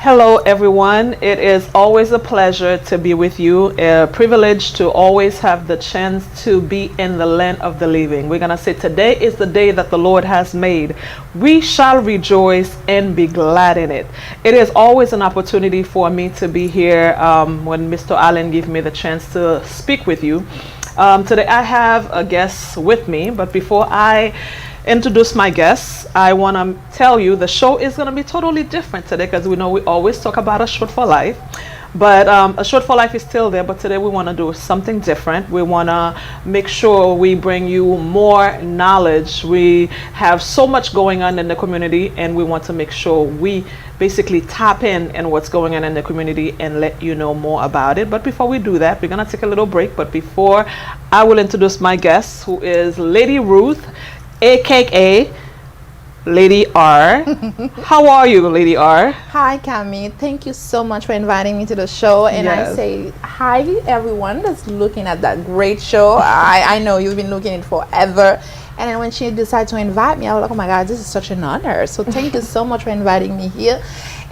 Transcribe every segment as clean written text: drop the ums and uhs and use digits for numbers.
Hello, everyone. It is always a pleasure to be with you. A privilege to always have the chance to be in the land of the living. We're going to say today is the day that the Lord has made. We shall rejoice and be glad in it. It is always an opportunity for me to be here when Mr. Allen gave me the chance to speak with you. Today I have a guest with me, but before I introduce my guests, I want to tell you the show is going to be totally different today, because we know we always talk about a short for life, but a short for life is still there. But today we want to do something different. We want to make sure we bring you more knowledge. We have so much going on in the community, and we want to make sure we basically tap in what's going on in the community and let you know more about it. But before we do that, we're going to take a little break. But before, I will introduce my guest, who is Lady Ruth, aka Lady R. How are you, Lady R? Hi, Camie. Thank you so much for inviting me to the show. And Yes. I say hi to everyone that's looking at that great show. I know you've been looking at it forever. And then when she decided to invite me, I was like, oh my God, this is such an honor. So thank you so much for inviting me here.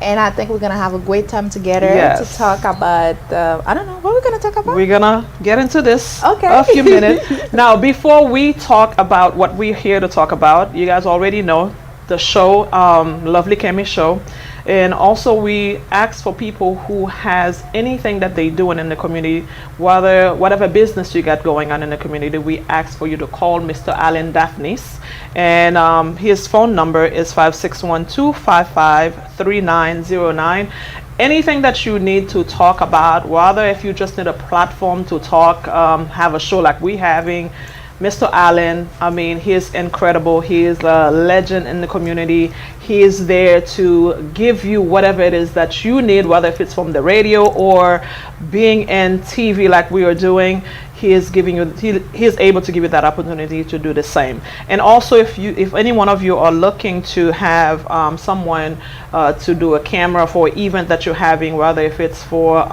And I think we're going to have a great time together Yes. to talk about, I don't know, what we're going to talk about? We're gonna get into this Okay. a few minutes. Now, before we talk about what we're here to talk about, you guys already know the show, Lovely CAMIE Show. And also we ask for people who has anything that they doing in the community, whatever business you got going on in the community, we ask for you to call Mr. Allen Daphnis. And his phone number is 5612-553909. Anything that you need to talk about, whether if you just need a platform to talk, have a show like we having, Mr. Allen, I mean, he is incredible. He is a legend in the community. He is there to give you whatever it is that you need, whether if it's from the radio or being in TV like we are doing. He is giving you, he is able to give you that opportunity to do the same. And also, if any one of you are looking to have someone to do a camera for an event that you're having, whether if it's for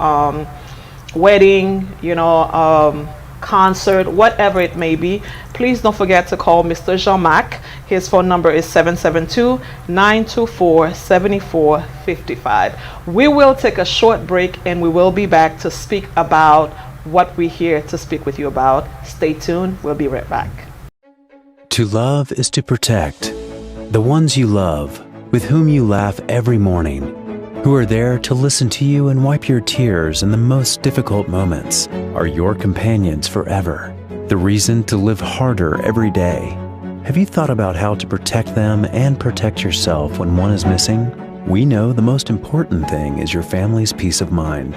wedding, concert, whatever it may be, please don't forget to call Mr. Jean-Marc. His phone number is 772-924-7455. We will take a short break, and we will be back to speak about what we're here to speak with you about. Stay tuned. We'll be right back. To love is to protect. The ones you love, with whom you laugh every morning, who are there to listen to you and wipe your tears in the most difficult moments, are your companions forever. The reason to live harder every day. Have you thought about how to protect them and protect yourself when one is missing? We know the most important thing is your family's peace of mind.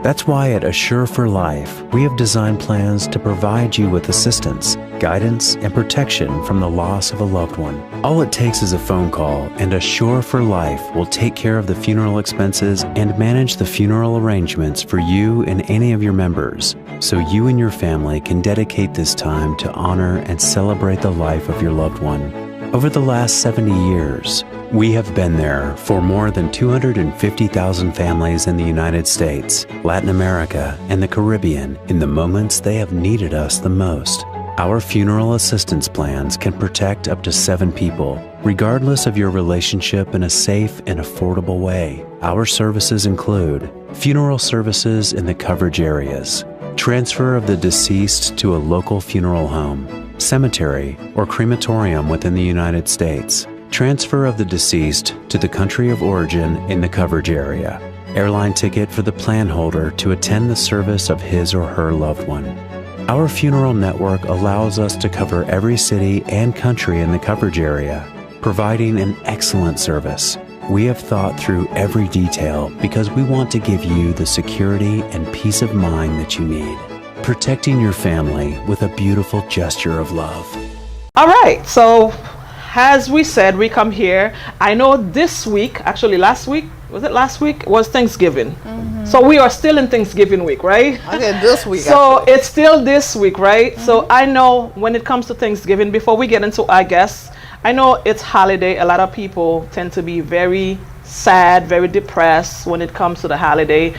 That's why at Assure for Life, we have designed plans to provide you with assistance, guidance, and protection from the loss of a loved one. All it takes is a phone call, and Assure for Life will take care of the funeral expenses and manage the funeral arrangements for you and any of your members, so you and your family can dedicate this time to honor and celebrate the life of your loved one. Over the last 70 years, we have been there for more than 250,000 families in the United States, Latin America, and the Caribbean in the moments they have needed us the most. Our funeral assistance plans can protect up to 7 people, regardless of your relationship, in a safe and affordable way. Our services include funeral services in the coverage areas, transfer of the deceased to a local funeral home, cemetery, or crematorium within the United States, transfer of the deceased to the country of origin in the coverage area, airline ticket for the plan holder to attend the service of his or her loved one. Our funeral network allows us to cover every city and country in the coverage area, providing an excellent service. We have thought through every detail because we want to give you the security and peace of mind that you need, protecting your family with a beautiful gesture of love. All right, so as we said, we come here. I know this week, actually last week, was Thanksgiving. So we are still in Thanksgiving week, right? Okay, this week. So it's still this week, right? So I know when it comes to Thanksgiving, before we get into our guests, I know it's holiday. A lot of people tend to be very sad, very depressed when it comes to the holiday.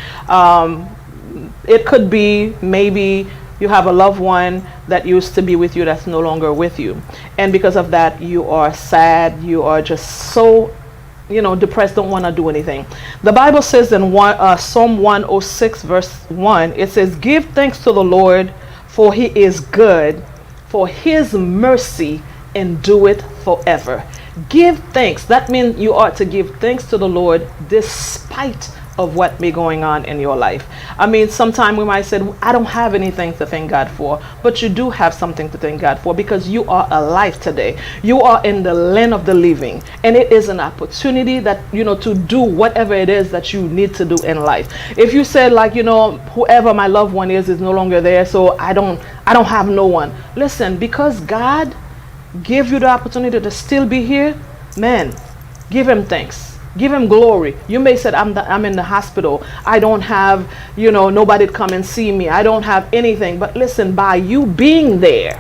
It could be maybe you have a loved one that used to be with you that's no longer with you. And because of that, you are sad. You are just so depressed, don't want to do anything. The Bible says in Psalm 106 verse 1, it says, "Give thanks to the Lord, for he is good, for his mercy endureth forever." Give thanks. That means you ought to give thanks to the Lord despite of what may going on in your life. I mean, sometimes we might say, I don't have anything to thank God for, but you do have something to thank God for, because you are alive today. You are in the land of the living, and it is an opportunity that, to do whatever it is that you need to do in life. If you said, like, whoever my loved one is no longer there, so I don't have no one. Listen, because God gave you the opportunity to still be here, man, give him thanks. Give him glory. You may say, I'm in the hospital. I don't have, nobody to come and see me. I don't have anything. But listen, by you being there,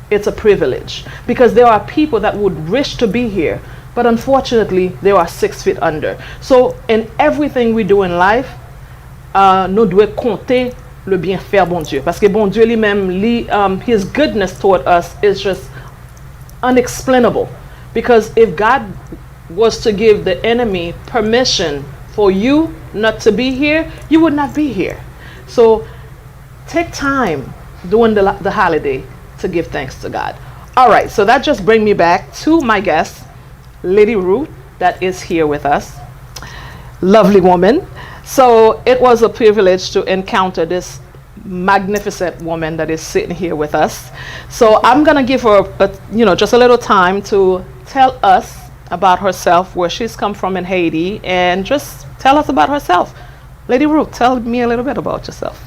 it's a privilege. Because there are people that would wish to be here, but unfortunately, they are 6 feet under. So in everything we do in life, nous devons compter le bienfait bon Dieu. Parce que bon Dieu lui-même, his goodness toward us is just unexplainable. Because if God was to give the enemy permission for you not to be here, you would not be here. So take time during the holiday to give thanks to God. All right, so that just brings me back to my guest, Lady Ruth, that is here with us. Lovely woman. So it was a privilege to encounter this magnificent woman that is sitting here with us. So I'm gonna give her just a little time to tell us about herself, where she's come from in Haiti, and just tell us about herself. Lady Ruth, tell me a little bit about yourself.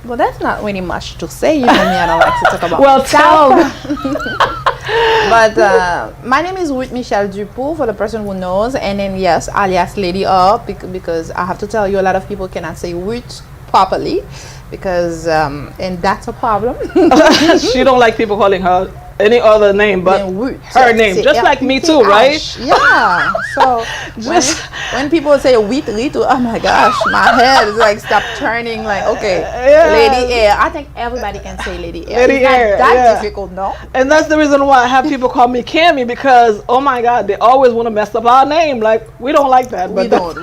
Well, that's not really much to say. You know me, I don't like to talk about well, myself. tell. But my name is RUTH MICHEL DUPOUX, for the person who knows, and then yes, alias Lady R, because I have to tell you, a lot of people cannot say Ruth properly, because and that's a problem. She don't like people calling her any other name but her name, just like me too, right? Yeah. So when people say RUTH, oh my gosh, my head is like stop turning. Like, okay, Lady Air. I think everybody can say Lady Air. Lady Air, that difficult, no? And that's the reason why I have people call me CAMIE, because oh my God, they always want to mess up our name. Like, we don't like that. We don't.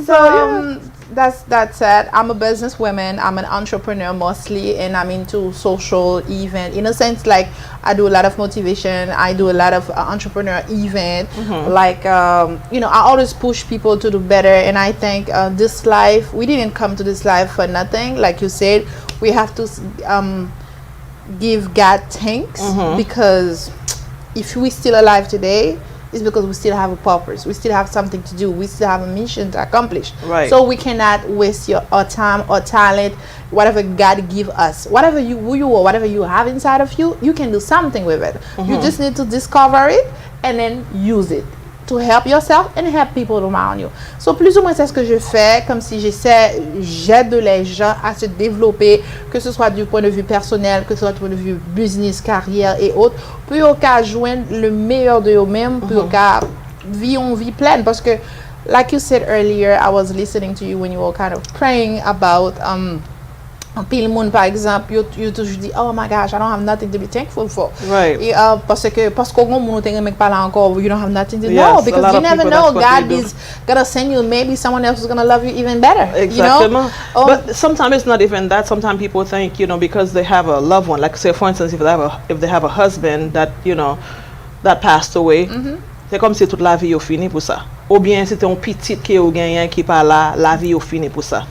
So that's it. I'm a businesswoman. I'm an entrepreneur mostly, and I'm into social event. In a sense, like I do a lot of motivation. I do a lot of entrepreneur event. Like I always push people to do better. And I think this life, we didn't come to this life for nothing. Like you said, we have to give God thanks, because if we're still alive today, it's because we still have a purpose. We still have something to do. We still have a mission to accomplish. Right. So we cannot waste our time or talent, whatever God give us. Whatever who you are, whatever you have inside of you, you can do something with it. You just need to discover it and then use it to help yourself and help people around you. So plus ou moins c'est ce que je fais, comme si j'aide les gens à se développer, que ce soit du point de vue personnel, que ce soit du point de vue business, carrière et autres, pour qu'ils joignent le meilleur de eux-mêmes, pour qu'ils vivent une vie pleine. Parce que, like you said earlier, I was listening to you when you were kind of praying about en pile monde par exemple, you toujours dit, oh my gosh, I don't have nothing to be thankful for. Right. Et, parce que monde te pas là encore, you don't have nothing to yes, no, because you never know, God is gonna send you, maybe someone else is gonna love you even better. Exactly. You know? But sometimes it's not even that. Sometimes people think, because they have a loved one, like say for instance, if they have a husband that that passed away, c'est comme si toute la vie est finie pour ça. Ou bien si t'es un petit qui est gagné qui pas là, la vie est finie pour ça.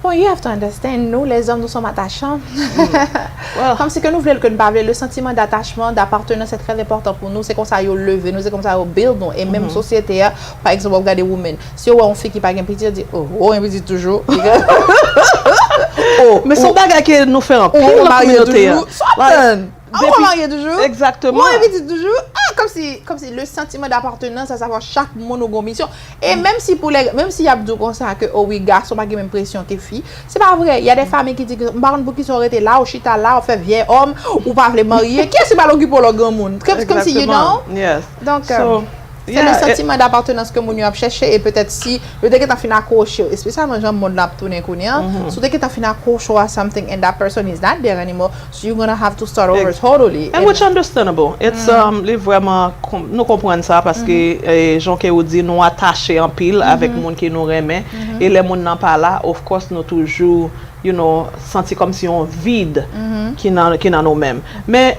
Well, you have to understand, nous les hommes, nous sommes attachants. Well, comme si que nous voulons que nous parlions, le sentiment d'attachement, d'appartenance, c'est très important pour nous. C'est comme ça, ils lever nous, c'est comme ça, ils build nous. Et même société, par exemple, regardez women. Si on fait qui pas un petit, on dit, oh, un petit toujours. Mais son bagage qui nous fait en pile la communauté. On marié toujours. Exactement. Moi, invite toujours. Comme si le sentiment d'appartenance, à savoir chaque monogomission. Et même si il y a des comme ça que oh oui, garçon pas même pression que fille, c'est pas vrai. Il y a des familles qui disent que par exemple qui sont arrêtés là, au chita là, on fait vieil homme ou pas les marier. Qui est-ce qui va l'occuper pour le grand monde? Comme si you know. Yes. Donc C'est le sentiment d'appartenance que moun yo a cherché et peut-être si le dès que t'as fini accroché, spécialement genre monde là tourner connait, so dès que t'as fini accroché à something and that person is not there anymore, so you're gonna have to start over totally. And which understandable. It's li vraiment nous comprenons ça parce que Jean qui dit nous attachés en pile avec monde qui nous remet et les monde n'en pas là, of course nous toujours senti comme si on vide qui dans nous-mêmes. Mais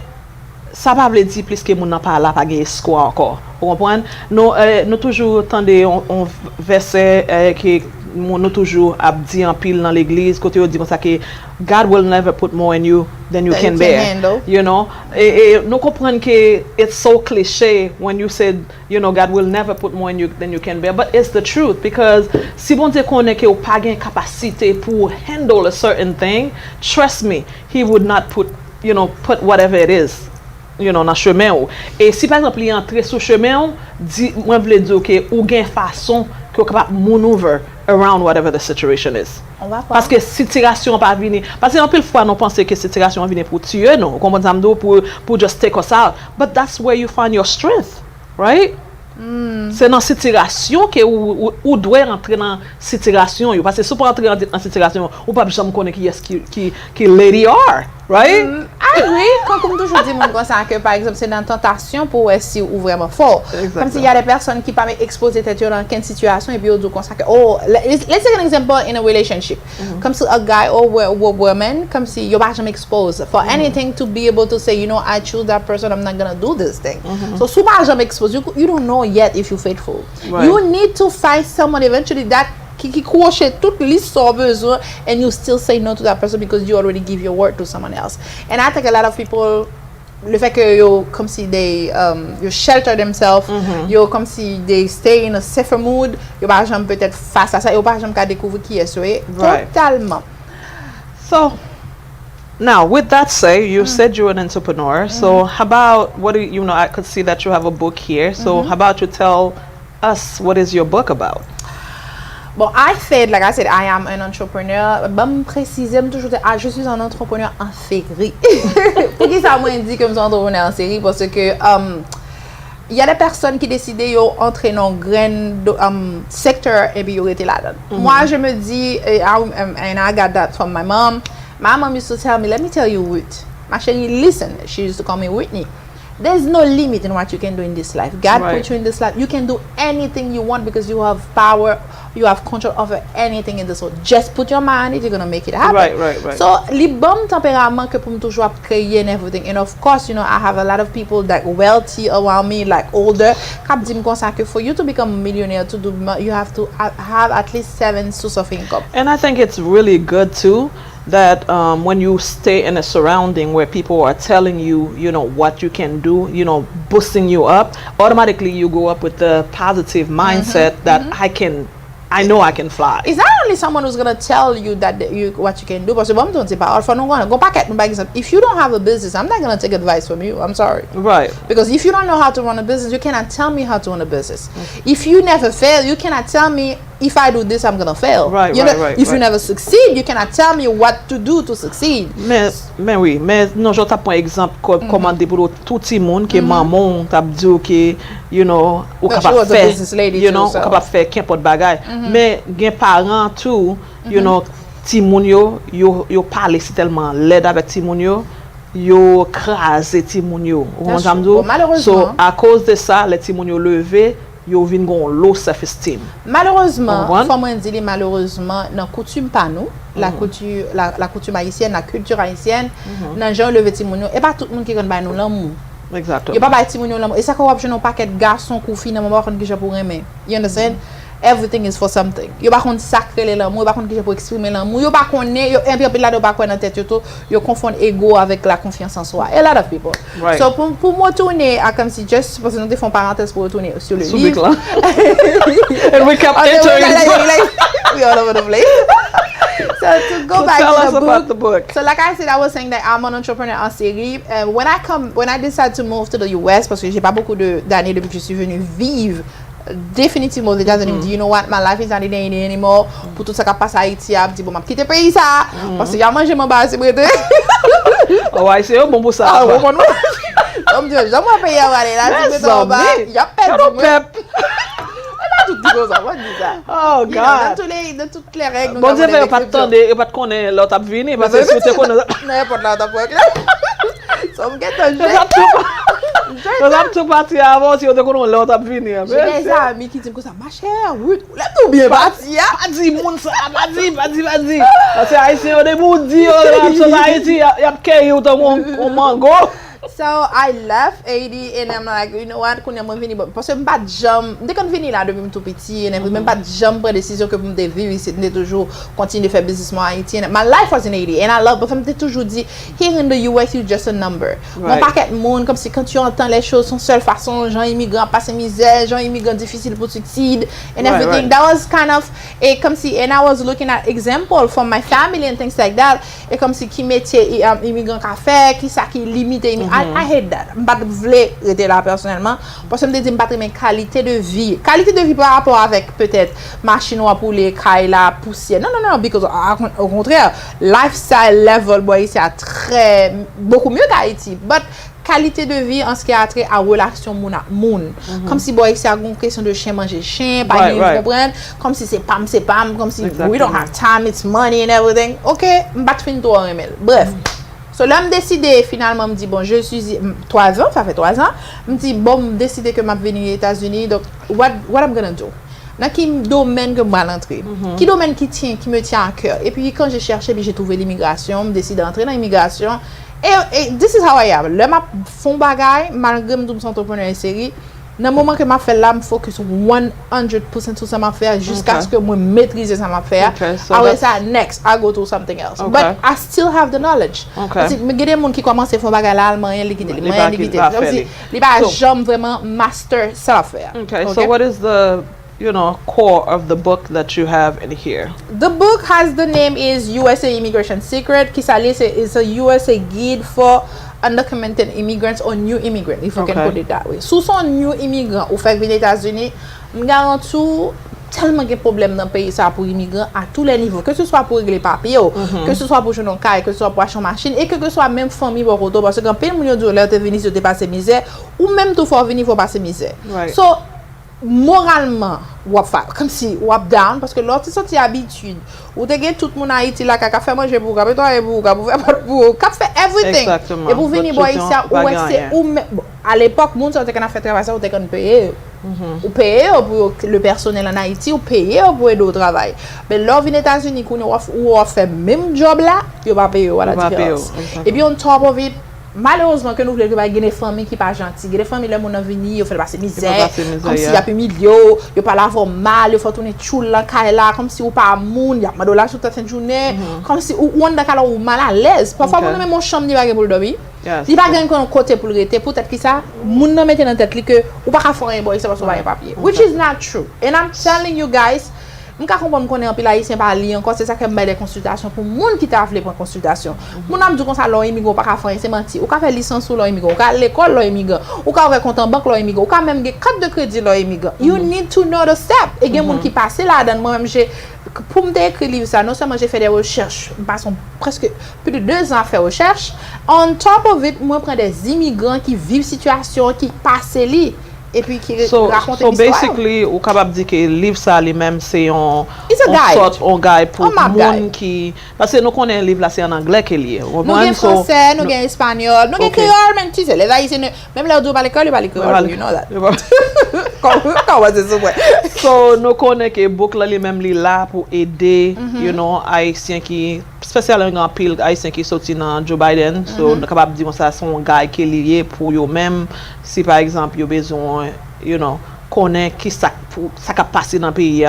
ça pas veut dire plus que moun nan pas là pas gain espoir encore. Vous comprenez? Nous toujours tendez on verset que nous toujours a dit en pile dans l'église côté on dit comme ça que God will never put more in you than you can bear. You know? Et nous comprenons que it's so cliché when you said, God will never put more in you than you can bear, but it's the truth because si bon Dieu connaît que ou pas gain capacité pour handle a certain thing, trust me, he would not put whatever it is dans chemin ou. Et si par exemple il entre sur chemin ou, moi vle dire que ou gain façon que capable maneuver around whatever the situation is. Parce que situation pas venir parce que en pile fois nous penser que situation venir pour tuer non, comme ça pour just take us out, but that's where you find your strength, right? C'est dans situation que ou doit rentrer dans situation parce que si pour entrer dans situation ou pas jamais connaître qui lady are, right? Oui, comme toujours dit mon ça que par exemple c'est dans tentation pour si ou vraiment fort. Comme s'il y a des personnes qui pas exposer tête dans quelle situation et puis on dit comme ça que let's take an example in a relationship. Comme si a guy or woman comme si you pas jamais exposed for anything to be able to say I choose that person, I'm not going to do this thing. So si pas jamais exposed you don't know yet if you're faithful. Right. You need to find someone eventually that qui coche toute liste sans besoin and you still say no to that person because you already give your word to someone else. And I think a lot of people le fait que yo comme si they you shelter themselves, yo comme si they stay in a safer mood, yo pas jamais peut-être face à ça, yo pas jamais qu'à découvrir qui est totalement. So now, with that said, you said you're an entrepreneur. So, how about what do you I could see that you have a book here. So, how about you tell us what is your book about? Bon, like I said, I am an entrepreneur. Bon, préciser, toujours je suis un entrepreneur en série. Pour qui ça moi dit que je suis un entrepreneur en série parce que il y a des personnes qui décident d'entrer dans un secteur et puis ils étaient là-dedans. Moi, je me dis, and I got that from my mom. My mom used to tell me, let me tell you, Ruth. My chérie, listen. She used to call me Whitney. There's no limit in what you can do in this life. God put you in this life. You can do anything you want because you have power. You have control over anything in this world. Just put your mind on it, you're going to make it happen. Right. So, les bons tempéraments que pour me toujours créer and everything. And of course, I have a lot of people that wealthy around me, like older. Cap dit me consent que for you to become a millionaire, to do, you have to have at least 7 sources of income. And I think it's really good too that when you stay in a surrounding where people are telling you, what you can do, boosting you up, automatically you go up with the positive mindset that I know I can fly. It's not only someone who's going to tell you that what you can do, but if you don't have a business, I'm not going to take advice from you. I'm sorry. Right. Because if you don't know how to run a business, you cannot tell me how to run a business. If you never fail, you cannot tell me if I do this, I'm going to fail. Right. If you never succeed, you cannot tell me what to do to succeed. Mais non, je t'apprends exemple comment pour tout le monde qui maman t'a dit que ou capable faire capable faire n'importe bagage. Mais gen parents tout, ti moun yo parler si tellement laid avec ti moun yo crasé ti moun yo. So à cause de ça, les ti moun yo levé yo vinn gon low self-esteem. Malheureusement, faut moi dire malheureusement dans coutume pas nous, la coutume haïtienne, la culture haïtienne, dans gens lever ti moun yo et pas tout le monde qui connaît ba nous l'amour. Exactement. Yo pas ba ti moun yo l'amour et ça qu'on je non paquet garçon kou fi dans moment qu'on qui pour aimer. You understand? Everything is for something. Yo pas contre sacrer l'amour, yo pas contre qui pour exprimer l'amour, yo pas connaît, yo un peu là de pas connait dans tête yo confond ego avec la confiance en soi. A lot of people. Right. So pour moi tourner à comme si juste parce que nous font parenthèse pour retourner sur le livre. And we kept entering. We all over the place. So to go back tell to us about the book. So like I said, I was saying that I'm an entrepreneur en série. When I decided to move to the US, parce que j'ai pas beaucoup d'années depuis que je suis venue vivre définitivement aux États-Unis, you know what, my life is not in it anymore. Pour tout ça qui passe à Haïti, je dis bon, m'a quitter pays ça parce que j'ai mangé mon bas c'est prêt. Oh, I say bon pour ça. On me dit, j'aimerais payer à aller là, tu peux en bas. Il y a perdu. Tout dit comme ça, on dit ça. Oh God. Dans toutes les règles. Bon Dieu, il pas attendre, il pas connaître l'autre à venir parce que si tu connais n'importe là t'as pas clair. Ça me get un jeu. Nous avons tout parti avant si on te connaît l'autre à venir. J'ai des amis qui disent que ça ma chère, oui, là tout bien parti. Vas-y moun ça, vas-y. Parce que haïtien au début dit sur Haïti, y a qu'un ou ton mango. So I left Haiti and I'm like, you know what, quand je suis venu, parce que je ne pas jump, dès que je suis venu là depuis tout petit, je ne pas jump pour décision que je me vivre ici, je toujours continuer de faire business en Haïti. My life was in Haiti and I love, parce que je me toujours dit, here in the US, you're just a number. Mon paquet de monde, comme si quand tu entends les choses, sont seule façon, gens immigrants passent misère, gens immigrants difficiles pour succéder, and everything. That was kind of, comme si, and I was looking at example from my family and things like that, et comme si qui métier immigrant qu'a fait, qui ça qui limité. I hate that. Je ne voulais pas rester là personnellement parce que je me dis que je qualité de vie. Qualité de vie par rapport avec peut-être machine pour les cailles, la poussière. Non, because au contraire, lifestyle level, boy, c'est très beaucoup mieux qu'Haïti. But qualité de vie en ce qui a trait à relation moun à moun. Comme si boy, c'est une question de chien manger chien, pas de comprendre. Comme si c'est pam, comme si we don't have time, it's money and everything. Ok, je ne vais pas finir tout en remède. Bref. So là, je décide finalement, je me dis, bon, je suis 3 ans, ça fait 3 ans. Je me dis, bon, je décide que je vais venir aux États-Unis. Donc, what I'm gonna do? Dans quel domaine que je vais entrer? Quel domaine qui me tient à cœur? Et puis, quand j'ai cherché, j'ai trouvé l'immigration. Je décide d'entrer dans l'immigration. Et this is how I am. Là, je fais un bagage, malgré que je suis entrepreneur en série. Dans le moment que je fais là, je focus 100% sur ça m'a fait jusqu'à ce que je maîtrise ça m'a fait. Après ça, next, I go to something else. But I still have the knowledge. Parce que il y a des gens qui commencent à faire bagage allemand, ils quitter, ils pas jamais vraiment master ça faire. Okay, so what is the core of the book that you have in here? The book has the name is USA Immigration Secret. Qui is a USA guide for undocumented immigrants or new immigrants, if you can put it that way. Sous son new immigrant ou fait venir aux États-Unis, je garantis tellement de problèmes dans le pays ça pour immigrants à tous les niveaux, que ce soit pour régler les papiers, que ce soit pour jouer dans le cas, que ce soit pour acheter une machine, et que ce soit même famille pour auto, parce que quand plein de millions de dollars te venir si tu passes misère, ou même tout faut venir pour passer misère. So moralement comme si wap down parce que l'autre sorti habitude ou te gen tout mon Haïti là qu'a fait manger pour toi et pour faire fait everything et pour venir boire ici ou à l'époque moun sorti qu'on a fait travail ça ou te qu'on payer ou payer pour le personnel en Haïti ou payer pour aider au travail mais là vient aux États-Unis ou fait même job là yo pas payer la différence et puis on top of it. Malheureusement que nous voulons pas des familles qui pas gentilles, des familles là mon venir, yo fait passer misère, comme si y a plus milieu, yo pas l'avoir mal, yo faut tourner choule là là comme si ou pas moun, y a mal là toute cette journée, comme si ou on d'accord ou mal à l'aise. Parfois mon même mon chambre ni pas pour dormir. Il pas gagne qu'on côté pour rester peut-être que ça moun nan mettre dans tête li que ou pas faire un boy ça parce qu'on va un papier. Which is not true. And I'm telling you guys je comprends qu'on est en pile haïtien pas lire encore c'est ça que me des consultations pour monde qui t'a appelé pour consultation. Mon âme dit comme ça l'on immigrant pas faire c'est menti. Ou ka faire licence sur l'on immigrant, ou ka l'école l'on immigrant, ou ka ouvrir compte en banque l'on immigrant, ou ka même get carte de crédit l'on immigrant. You need to know the step. Et gen monde qui passé là dedans moi même j'ai pour me écrire livre ça non seulement j'ai fait des recherches, passons presque plus de 2 ans à faire recherche. On top of it, moi prends des immigrants qui vivent situation qui passent li et puis qui raconte l'histoire. So basically, ou capable dire que livre ça lui-même c'est un guide pour monde qui parce que nous connaissons livre là c'est en anglais qu'il est. Nous avons français, nous avons espagnol, nous avons créole même tu sais les haïtiens même là où parler créole, ils parlent you know that. Comment c'est ça? So nous connaissons que book là lui-même là pour aider haïtiens qui spécialement en pile haïtiens qui sorti dans Joe Biden. So nous capable dire ça son guide qui est lié pour eux même si par exemple you besoin connaît qui ça qui passe dans le pays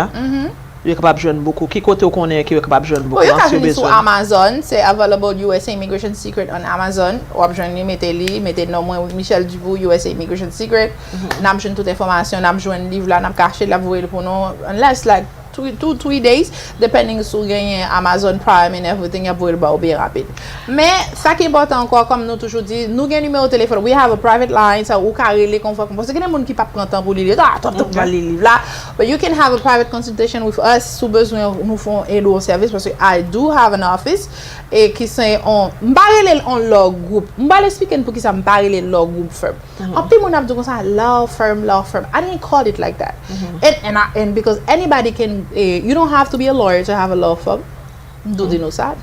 vous êtes capable de joindre beaucoup qui côté vous connaît qui est capable de joindre beaucoup sur Amazon c'est available USA Immigration Secret on Amazon ou joindre mettez nom Michel Dupoux USA Immigration Secret n'a joindre toute information n'a joindre livre là n'a caché la vous pour nous unless like 2-3 days, depending sur gagne Amazon Prime and everything, you pour ba bien rapide. Mais ça qui est important encore, comme nous toujours dit, nous gagne numéro de téléphone. We have a private line, ça ou carré les confort. Parce que les gens qui pas prend temps pour lire, là. But you can have a private consultation with us. Sous besoin nous font aider au service parce que I do have an office et qui sont on leur groupe. M'ba l'expliquer pour qui ça me parle leur groupe firm. En plus mon a dit comme ça law firm. I didn't call it like that. And because anybody can you don't have to be a lawyer to have a law firm.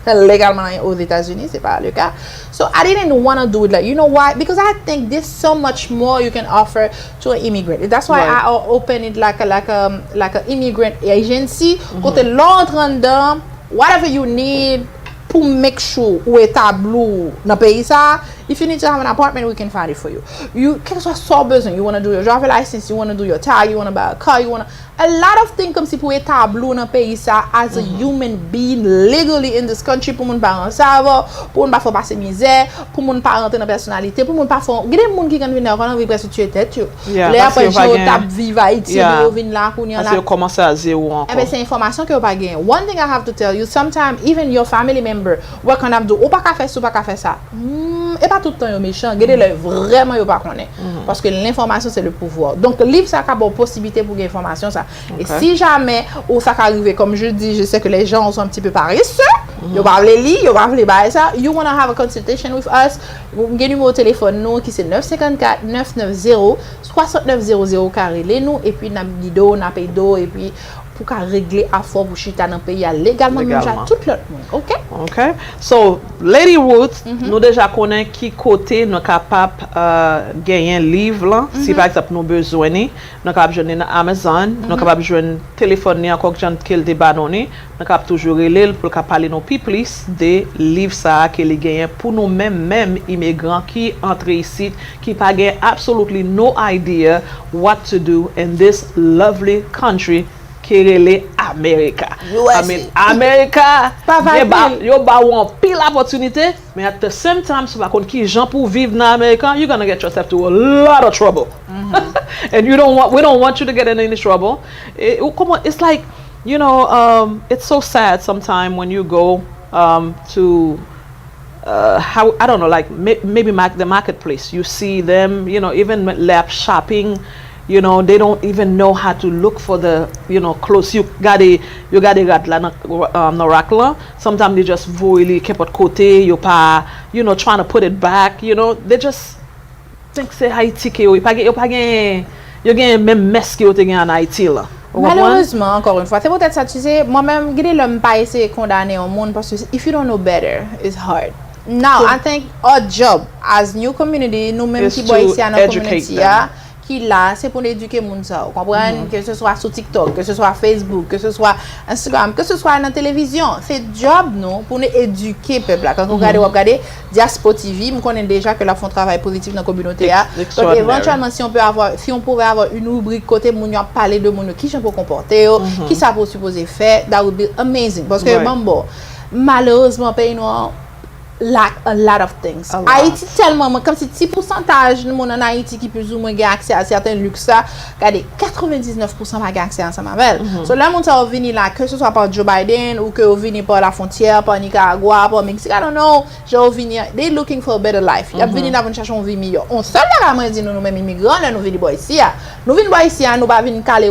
Légalement aux États-Unis, c'est pas le cas. So I didn't want to do it like, you know why? Because I think there's so much more you can offer to an immigrant. That's why I open it like a immigrant agency. Côté l'entre dedans, whatever you need pour make sure ou établi dans le pays ça. If you need to have an apartment, we can find it for you. You quel que soit besoin, you want to do your driver license, you want to do your tag, you want to buy a car, you want to a lot of things comme si pour établir dans le pays ça as a human being legally in this country pour mon pas en savoir, pour mon pas faire passer misère, pour mon pas rentrer dans personnalité, pour mon pas faire il y a des gens qui quand venir quand on vit presque tuer tête yo. Les après je tape vivre Haïti, yo vinn là qu'on y en a. Parce que commencer à zéro encore. Eh ben c'est information que vous pas gagner. One thing I have to tell you, sometimes even your family member what can have do ou pas qu'à faire ça, pas qu'à faire ça. Et pas tout le temps yo méchant, gardez-le vraiment yo pas connaît parce que l'information c'est le pouvoir. Donc livre ça a bon possibilité pour gagner information ça. Et si jamais ou ça arrive comme je dis, je sais que les gens sont un petit peu paresseux, ils pas les lire, ils pas les bailler ça, you want to have a consultation with us, vous gagnez numéro téléphone nous qui c'est 954 990 6900 carré les nous et puis n'a guido, n'a paydo et puis pour qu'à régler à fort pour chita dans pays légalement tout l'autre monde. OK? So Lady Ruth nous déjà connaît qui côté nous capable gagner livre là si par exemple nous besoin nous capable joindre dans Amazon nous capable joindre téléphone ni encore gens qu'il débanonné nous capable toujours relire pour parler nos plus des livres ça que les gagnent pour nous même immigrants qui entrent ici qui pas gain absolutely no idea what to do in this lovely country Kirele America. I mean, America, yo ba won pile opportunité, mais at the same time, so par qui gens pour vivre dans America, you're gonna get yourself to a lot of trouble. And we don't want you to get in any trouble. It's like, you know, it's so sad sometimes when you go to how I don't know, like maybe the marketplace. You see them, you know, even lap shopping. You know, they don't even know how to look for the, you know, clothes. You got no rack là. Sometimes they just voili keep at côté. You pa, you know, trying to put it back. You know, they just think c'est Haïti que you pas gain même mess que you te gain en Haïti là. Malheureusement, encore une fois, c'est peut-être ça, tu sais, moi-même, je ne pas essayer de condamner au monde parce que if you don't know better, it's hard. Now, I think our job as new community, nous-mêmes qui bois ici à notre community, qui là, c'est pour éduquer les gens, vous comprenez? Que ce soit sur TikTok, que ce soit Facebook, que ce soit Instagram, que ce soit dans la télévision. C'est job nous pour nous éduquer le peuple. Quand vous regardez Diaspora TV, nous connaissons déjà que la font travail positif dans la communauté. Donc éventuellement, si on pouvait avoir une rubrique côté moun yo parler de moun qui peut comporter, qui ça peut supposer faire, that would be amazing. Parce que bon, malheureusement, pays noir lack a lot of things. Haïti tellement comme si petit pourcentage de monde en Haïti qui plus ou moins a accès à certains luxes, regardez 99% pas accès à ça mavel. So là monde ça venir là que ce soit par Joe Biden ou que venir par la frontière par Nicaragua, par Mexique, I don't know, je venir they looking for a better life. Ils venir là pour chercher une vie meilleure. On seul là moi dit nous même immigrants là nous venir boy ici. Nous venir boy ici, nous pas venir caler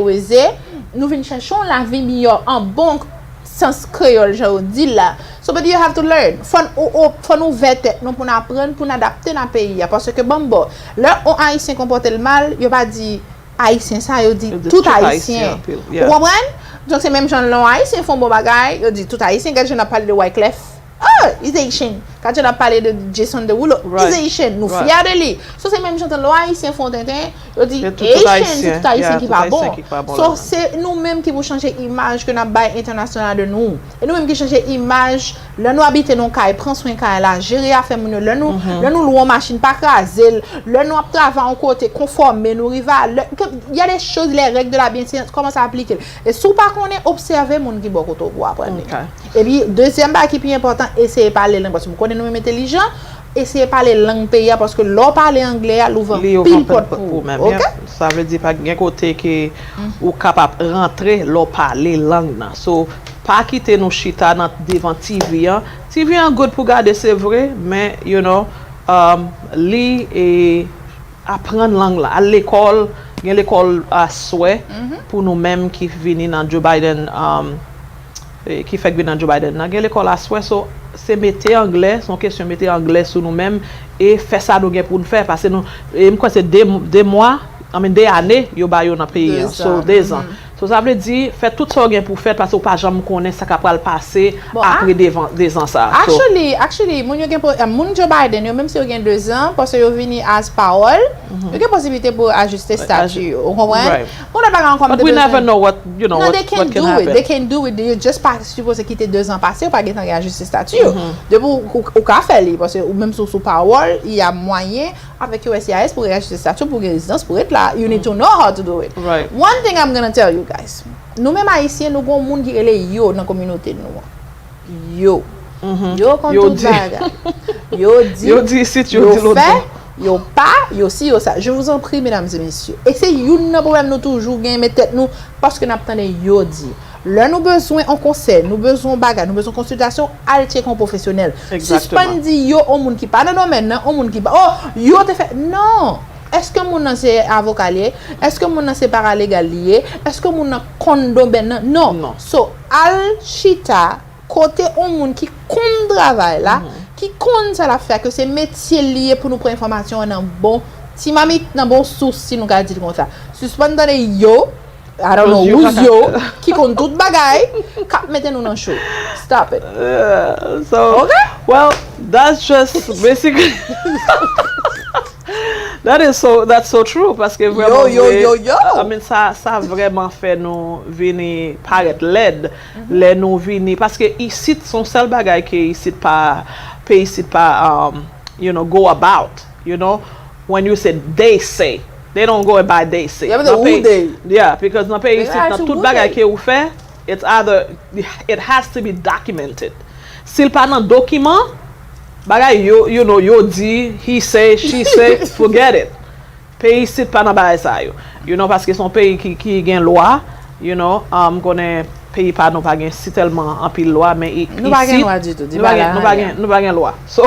nous venir chercher la vie meilleure en bon sens créole je dis là. So but you have to learn. Faut nous vêter, nous pour apprendre pour adapter dans pays parce que bon là on haïtien comporte le mal, il pas dit haïtien ça, il dit tout haïtien. Vous comprenez? Donc c'est même gens là haïtien font bon bagaille, il dit tout haïtien quand je n'a parlé de Wyclef. Ah, is Haitian. Quand je n'a parlé de Jason Derulo, is Haitian. Nous fiers de lui. So c'est même gens là haïtien font tintin, il dit Haitian, tout haïtien qui pas bon. So c'est nous mêmes qui vous changer image que n'a bail international de nous. Et nous mêmes qui changer image, là nous habiter non caille, prend soin caille là, gérer affaire nous, là nous louer machine pas craser, là nous travailler en côté conformer nous rival. Il y a des choses les règles de la bienséance comment ça appliquer. Et sous pas qu'on est observer monde qui beaucoup pour apprendre. Et puis deuxième bail qui est important, essayer de parler langue parce que nous connaissons nous intelligents. essayer de parler langue pays parce que l'on parle anglais, l'ouvre pile porte pour même. OK? Ça veut dire pas bien côté que ou capable rentrer l'on parler langue là. So pas quitter nos chita dans devant TV. TV est good pour garder c'est vrai, mais you know li et apprendre langue là à l'école, il y a l'école à souhait pour nous mêmes qui venons dans Joe Biden qui fait venir dans Joe Biden. Il y a l'école à souhait, so c'est mettre anglais, son question mettre anglais sur nous-mêmes et faire ça nous pour nous faire parce que nous c'est des mois, des années yo ba yo dans pays, so 2 ans. So ça veut dire faire tout ça pour faire parce que pas jamais connaît ça capable passer après des ans ça. Actually, mon Joe Biden, même si yo gen 2 ans parce que yo vini as parole, yo gen possibilité pour ajuster statut. Vous comprenez? On n'a pas encore But we never know what you know. No, what can do it. They can do it. You just pas supposé quitter 2 ans passés ou pas gen ajuster statut. De pour ka faire parce que même sous parole, il y a moyen avec USCIS pour ajuster statut pour résidence pour être là. You need to know how to do it. Right. One thing I'm going to tell you guys. Nous même haïtiens nous gon monde qui relé yo dans communauté nous. Yo. Yo kon tout bagay. Yo dit si tu dis l'autre. Yo pas, yo si yo ça. Je vous en prie mesdames et messieurs. Et c'est une problème nous toujours gain mais tête nous parce que n'a attendé yo dit. Là nous besoin en conseil, nous besoin bagage, nous besoin consultation alté con professionnel. Suspendi yo au monde qui pas dans domaine, au monde qui pas. Oh, yo te fait non. Est-ce que mon c'est avocat lié? Est-ce que mon c'est paralégal lié? Est-ce que mon condo ben non. So al chita côté on monde qui compte travail là, qui compte ça la faire que c'est métier lié pour nous prendre information dans bon si mamie dans bon source si nous ga dire comme ça. Suspendre yo I don't know who's yo qui compte tout bagay cap mettez nous dans show. Stop it. So okay? Well, that's just basically that's so true parce que vraiment yo. I mean ça vraiment fait nous venir paraître laid les nous venir parce que ici son seul bagay que ici pas you know go about, you know, when you say they say they don't go by they say. Yeah, because dans pays ici dans tout bagay que ou fait it has to be documented. S'il pas dans document bagay you know yo dit he say she say forget it. Pays c'est pas dans bagay ça yo. You know parce que son pays qui gagne loi, you know connaît pays pas non pas gagne si tellement en pile loi mais nous pas gagne loi du tout. Nous pas gagne loi. So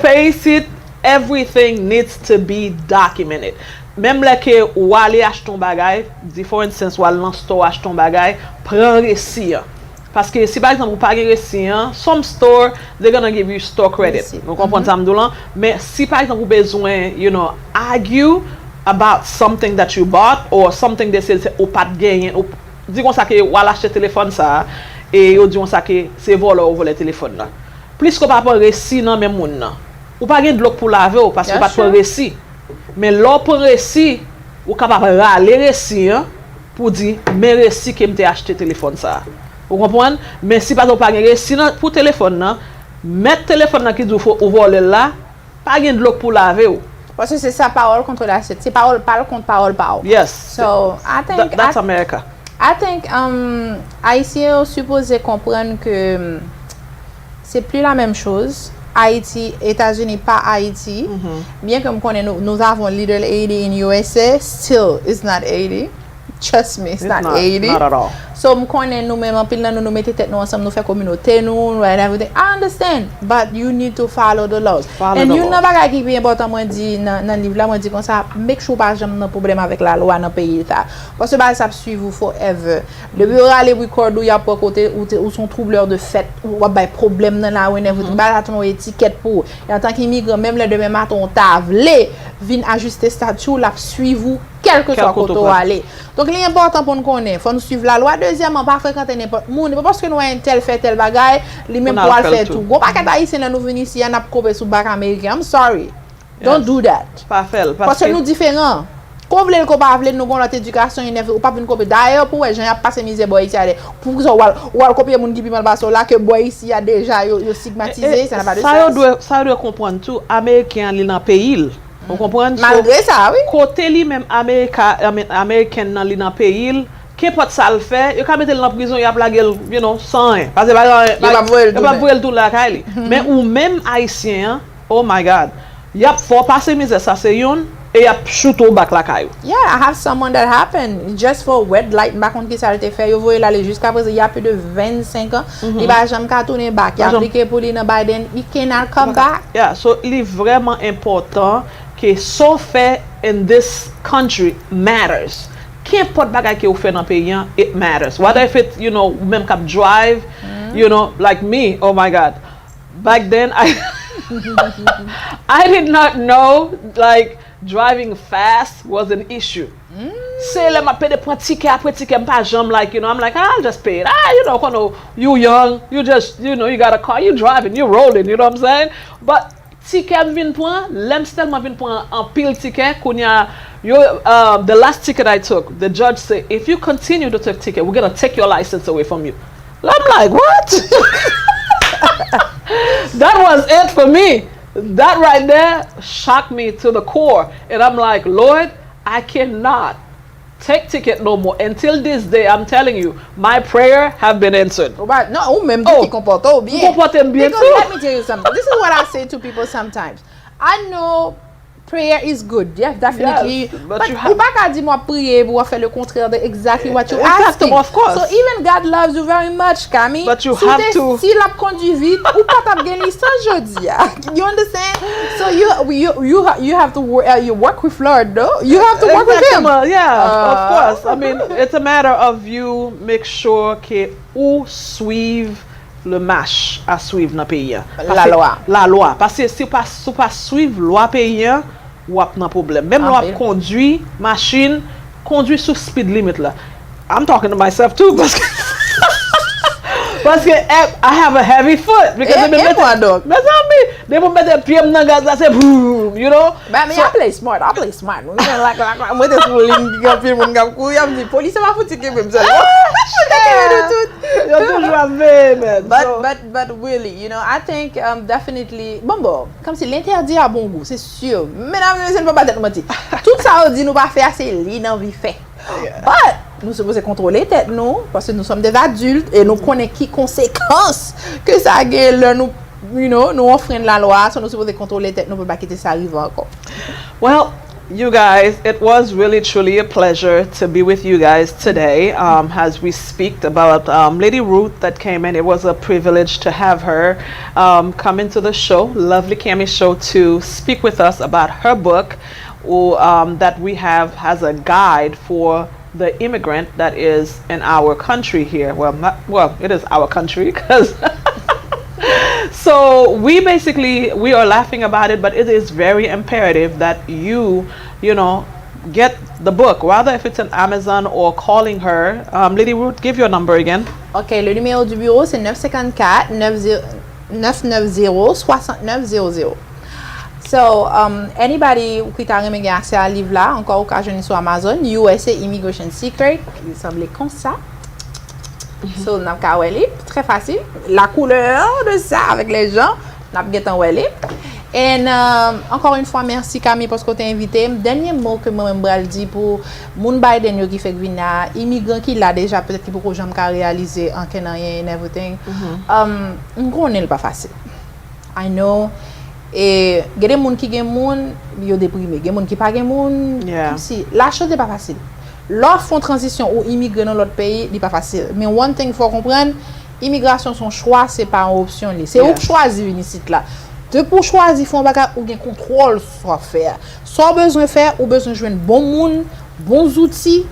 pays c'est everything needs to be documented. Même là que ou aller acheter un bagay, for instance ou aller dans store acheter un bagay, prends récit. Parce que si par exemple vous pas de récit, some store they're gonna give you store credit. Vous comprenez ça m'doulan? Mais si par exemple vous besoin, you know, argue about something that you bought or something they say ou pas de gagner, ou dit comme ça que ou aller acheter téléphone ça et ou dit comme ça que c'est voleur ou voler téléphone là. Plus qu'on pas prendre récit dans même monde là. Ou pas gain de bloc pour laver parce que pas prendre récit. Mais l'on prend récit ou capable râler récit pour dire mes récit que m'te acheté téléphone ça. Vous comprenez? Mais si pas récit pour téléphone là, mettre téléphone là qui dit ou voler là, pas gain de bloc pour laver. Parce que c'est ça parole contre la c'est parole contre parole. Yes. So I think that's America. I think Haïtiens supposé comprendre que c'est plus la même chose. Haïti, États-Unis, pas Haïti. Bien que nous avons little 80 in USA, still it's not 80. Trust me, it's not 80. Not at all. So nous connaissons nous-mêmes en pile nous mettons tête nous ensemble nous faire communauté nous and everything. I understand, but you need to follow the laws. And you know bagay qui est important moi dit dans livre là moi dit comme ça make sure pas jamais un problème avec la loi dans pays ça. Parce que bah ça suit vous forever. Le bureau aller record ou y a pas côté ou son troubleur de fête ou ba problème dans la ou everything. Bah ton étiquette pour. Et en tant qu'immigrant même le demain matin on tavlé vinn ajuster statut la suivre vous quel que soit côté où aller. Donc l'important pour nous connaître, faut nous suivre la loi. Deuxièmement, pas fréquenter n'importe monde, pas parce que nous un tel fait tel bagaille, lui même pour faire tout. Go pas qu'à ici nous venir ici on a coupé sous bac américain. I'm sorry. Don't do that. Pas faire parce que nous différents. Qu'on vle ko pas vle nous gon notre éducation ou pas venir copier d'ailleurs pour gens a passer misère boy ici aller pour ça ou copier monde qui mal basso là que boy ici a déjà yo stigmatisé ça n'a pas de sens. Ça doit comprendre tout américain li dans pays. Vous comprenez? Malgré ça, oui. Côté li même américain dans li dans pays, qu'importe ça le fait, yo ka mettre dans prison, y a plagué, you know, sans rien. Parce que pas pas le tout la caille. Mais ou même haïtien, oh my God, y a fort passer misère ça c'est yon et y a shoot au bac la caille. Yeah, I have someone that happened just for red light back on qui ça a été fait, yo voyez l'aller jusqu'à présent il y a plus de 25 ans, il va jamais ka tourner back, il a appliqué pour lui dans Biden, he cannot come back. Yeah, so il est vraiment important que so fait in this country matters. Qu'importe bagay que vous faites dans le pays, it matters. Whether if it, you know, même cap drive, you know, like me, oh my God. Back then, I did not know, like, driving fast was an issue. Say, let me pay the ticket, après ticket, pas jam, like, you know, I'm like, I'll just pay it. You know, you young, you just, you know, you got a car, you driving, you rolling, you know what I'm saying? But ticket vin point, l'emstel vin point en pile ticket, kounya, the last ticket I took, the judge said, if you continue to take ticket, we're gonna take your license away from you. I'm like, what? That was it for me. That right there shocked me to the core. And I'm like, Lord, I cannot take ticket no more. Until this day, I'm telling you, my prayer have been answered. But no, ou même qui comporte bien. Because let me tell you something. This is what I say to people sometimes. I know prayer is good, yeah, definitely. Yes, but you ou pas qu'à dire moi prier pour faire le contraire de exactly what you're asking. Of course. So even God loves you very much, Camie. But you have to. Si la conduit vite, ou pas t'as gagné licence jodi. You understand? So you have to you work with Lord, though. You have to work with Him. Yeah, of course. I mean, it's a matter of you make sure que ou suivre le marche à suivre dans le pays. La loi. La loi. Parce que si pas suivre loi pays, ou ap nan problème. Même loi conduit machine, conduit sous speed limit là. I'm talking to myself too parce que I have a heavy foot because they me mettre pied dans gaz là c'est you know. But I play smart. I play smart. You know, like with this ruling gapir mon gap kou yam di police va fouti ke même ça. But really, you know, I think definitely bon comme si l'interdit a bon goût, c'est sûr. Mesdames et messieurs, ne pas battre mentir. Tout ça on dit nous pas faire c'est li nan vi fait. But nous sommes supposés contrôler tête nous parce que nous sommes des adultes et nous connaissons qui conséquences que ça a nous, you know, nous offrent la loi, so nous supposés contrôler tête nous pour pas quitter ça arrive encore. Well, you guys, it was really truly a pleasure to be with you guys today as we speak about Lady Ruth that came in. It was a privilege to have her come into the show, lovely CAMIE show, to speak with us about her book that we have as a guide for the immigrant that is in our country here. Well, it is our country because so we are laughing about it, but it is very imperative that you know, get the book, rather if it's on Amazon or calling her. Lady Ruth, give your number again. Okay, le numéro du bureau c'est 954 990 6900. So, anybody qui t'a remis accès à livre là, encore occasionné sur Amazon, USA Immigration Secret, il semblait comme ça. So, n'a pas très facile. La couleur de ça avec les gens, n'a pas welly. Et encore une fois, merci Camie parce que tu as invité. Dernier mot que moi je dis pour moun Biden qui fait venir immigrant qui l'a déjà peut-être qui beaucoup jamais réaliser en Canada and everything. On connaît pas facile. I know. Et il y a des gens qui sont déprimés, il y a des gens qui ne sont pas. Si, la chose n'est pas facile. Lorsqu'on fait une transition ou immigrer dans l'autre pays, ce n'est pas facile. Mais one thing, il faut comprendre, l'immigration, son choix, ce n'est pas une option. C'est où choisir venir ici là. De pour choisir, il faut un contrôle soit faire. Soit besoin de faire ou besoin de jouer un bon monde, bons outils,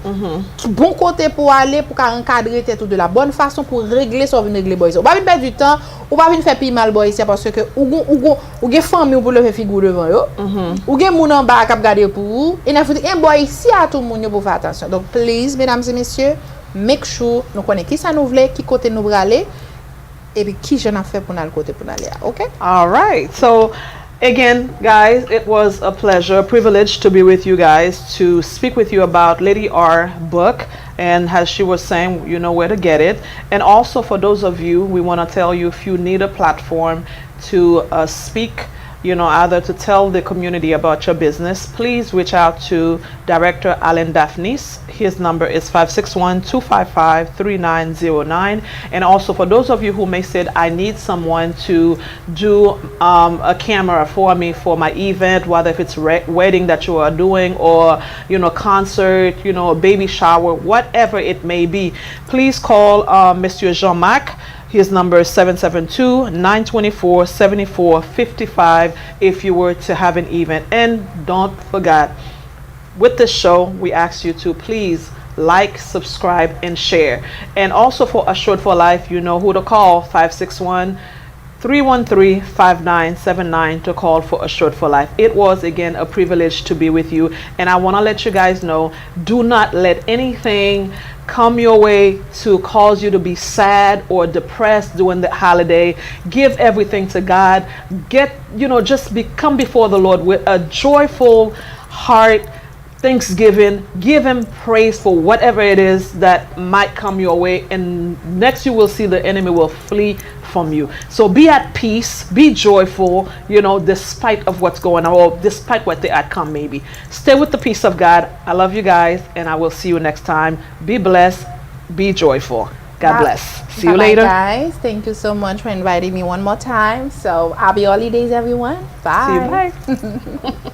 bon côté pour aller, pour encadrer tout de la bonne façon, pour régler ce que vous régler. Ou pas perdre du temps, ou pas faire plus mal parce que ou des familles pour le faire figure devant eux, ou des gens en bas qui regardent pour vous, et il faut un boy ici à tout le monde pour faire attention. Donc, please, mesdames et messieurs, make sure nous connaissons qui ça nous voulait, qui côté nous aller, et puis qui j'en a fait pour aller côté pour aller. Okay? All right. So, again, guys, it was a pleasure, a privilege to be with you guys, to speak with you about Lady R book. And as she was saying, you know where to get it. And also for those of you, we want to tell you if you need a platform to speak either to tell the community about your business, please reach out to Director Alan Daphnis. His number is 561-255-3909. And also for those of you who may say, I need someone to do a camera for me for my event, whether if it's wedding that you are doing, or concert, baby shower, whatever it may be, please call Mr. Jean-Marc. His number is 772-924-7455 if you were to have an event. And don't forget, with this show, we ask you to please like, subscribe, and share. And also for Assured for Life, you know who to call, 561-313-5979 to call for Assured for Life. It was, again, a privilege to be with you. And I want to let you guys know, do not let anything come your way to cause you to be sad or depressed during the holiday. Give everything to God. Come before the Lord with a joyful heart, thanksgiving. Give him praise for whatever it is that might come your way, and next you will see the enemy will flee from you. So be at peace, be joyful, despite of what's going on, or despite what the outcome may be. Stay with the peace of God. I love you guys, and I will see you next time. Be blessed, be joyful. God bless. See you later. Guys, thank you so much for inviting me one more time. So happy holidays, everyone. Bye. See you. Bye.